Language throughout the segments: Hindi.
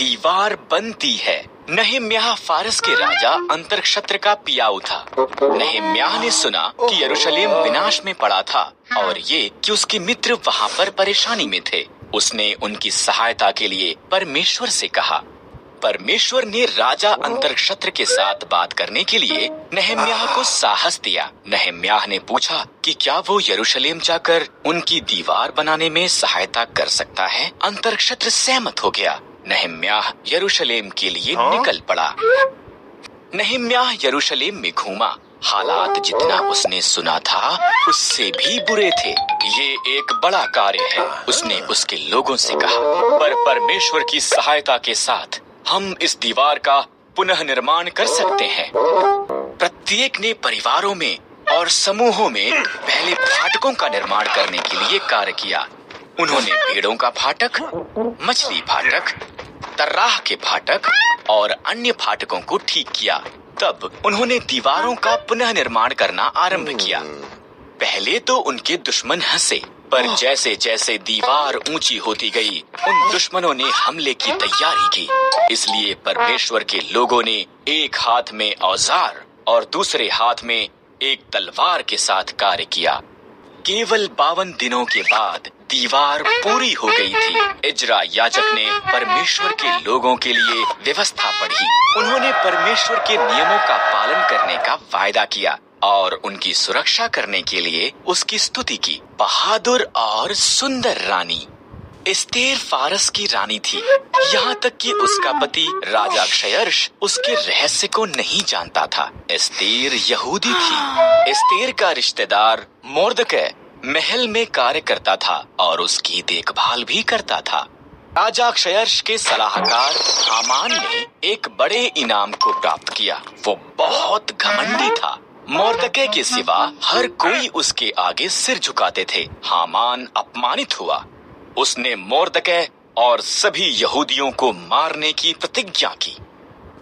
दीवार बनती है। नहम्याह फारस के राजा अंतरक्षत्र का पियाऊ था। नहम्याह ने सुना कि यरूशलेम विनाश में पड़ा था और ये कि उसके मित्र वहाँ पर परेशानी में थे। उसने उनकी सहायता के लिए परमेश्वर से कहा। परमेश्वर ने राजा अंतरक्षत्र के साथ बात करने के लिए नहम्याह को साहस दिया। नहम्याह ने पूछा कि क्या वो यरूशलेम जाकर उनकी दीवार बनाने में सहायता कर सकता है। अंतरक्षत्र सहमत हो गया। नहम्याह यरूशलेम के लिए निकल पड़ा। नहम्याह यरूशलेम में घूमा। हालात जितना उसने सुना था उससे भी बुरे थे। ये एक बड़ा कार्य है, उसने उसके लोगों से कहा, पर परमेश्वर की सहायता के साथ हम इस दीवार का पुनः निर्माण कर सकते हैं। प्रत्येक ने परिवारों में और समूहों में पहले फाटकों का निर्माण करने के लिए कार्य किया। उन्होंने भेड़ों का फाटक, मछली फाटक, तर्राह के फाटक और अन्य फाटकों को ठीक किया। तब उन्होंने दीवारों का पुनः निर्माण करना आरंभ किया। पहले तो उनके दुश्मन हंसे, पर जैसे जैसे दीवार ऊंची होती गई, उन दुश्मनों ने हमले की तैयारी की। इसलिए परमेश्वर के लोगों ने एक हाथ में औजार और दूसरे हाथ में एक तलवार के साथ कार्य किया। केवल 52 दिनों के बाद दीवार पूरी हो गई थी। इजरा याजक ने परमेश्वर के लोगों के लिए व्यवस्था पढ़ी। उन्होंने परमेश्वर के नियमों का पालन करने का वायदा किया और उनकी सुरक्षा करने के लिए उसकी स्तुति की। बहादुर और सुंदर रानी एस्तेर फारस की रानी थी। यहाँ तक कि उसका पति राजा क्षयर्ष उसके रहस्य को नहीं जानता था। एस्तेर यहूदी थी। एस्तेर का रिश्तेदार मोर्दकै महल में कार्य करता था और उसकी देखभाल भी करता था। राजा क्षयर्ष के सलाहकार हामान ने एक बड़े इनाम को प्राप्त किया। वो बहुत घमंडी था। मोर्दकै के सिवा हर कोई उसके आगे सिर झुकाते थे। हामान अपमानित हुआ। उसने मोर्दकै और सभी यहूदियों को मारने की प्रतिज्ञा की।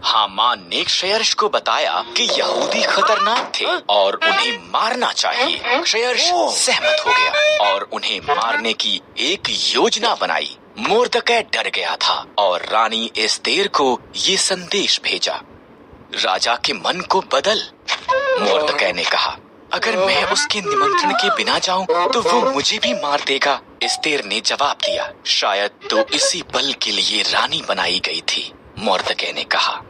हामान ने क्षयर्ष को बताया कि यहूदी खतरनाक थे और उन्हें मारना चाहिए। क्षयर्ष सहमत हो गया और उन्हें मारने की एक योजना बनाई। मोर्दकै डर गया था और रानी एस्तेर को ये संदेश भेजा, राजा के मन को बदल। मोर्दकै ने कहा, अगर मैं उसके निमंत्रण के बिना जाऊं तो वो मुझे भी मार देगा। एस्तेर ने जवाब दिया, शायद तो इसी पल के लिए रानी बनाई गई थी। मोर्दकै ने कहा।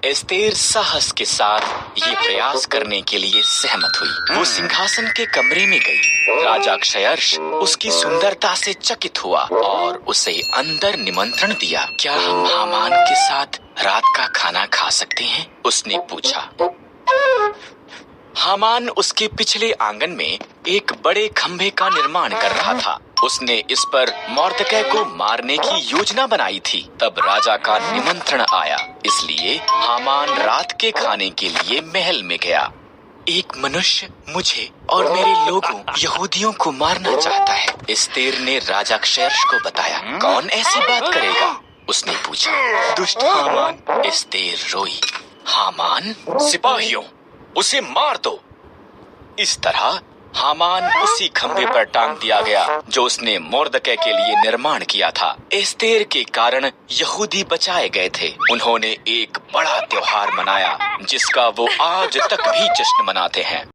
एस्तेर साहस के साथ ये प्रयास करने के लिए सहमत हुई। वो सिंहासन के कमरे में गई। राजा क्षयर्ष उसकी सुंदरता से चकित हुआ और उसे अंदर निमंत्रण दिया। क्या हम हामान के साथ रात का खाना खा सकते हैं? उसने पूछा। हामान उसके पिछले आंगन में एक बड़े खंभे का निर्माण कर रहा था। उसने इस पर मोर्दकै को मारने की योजना बनाई थी। तब राजा का निमंत्रण आया, इसलिए हामान रात के खाने के लिए महल में गया। एक मनुष्य मुझे और मेरे लोगों यहूदियों को मारना चाहता है, एस्तेर ने राजा क्षयर्ष को बताया। कौन ऐसी बात करेगा? उसने पूछा। दुष्ट हामान। एस्तेर रोई। हामान, सिपाहियों, उसे मार दो। इस तरह हामान उसी खंभे पर टांग दिया गया जो उसने मोर्दकै के लिए निर्माण किया था। एस्तेर के कारण यहूदी बचाए गए थे। उन्होंने एक बड़ा त्योहार मनाया जिसका वो आज तक भी जश्न मनाते हैं।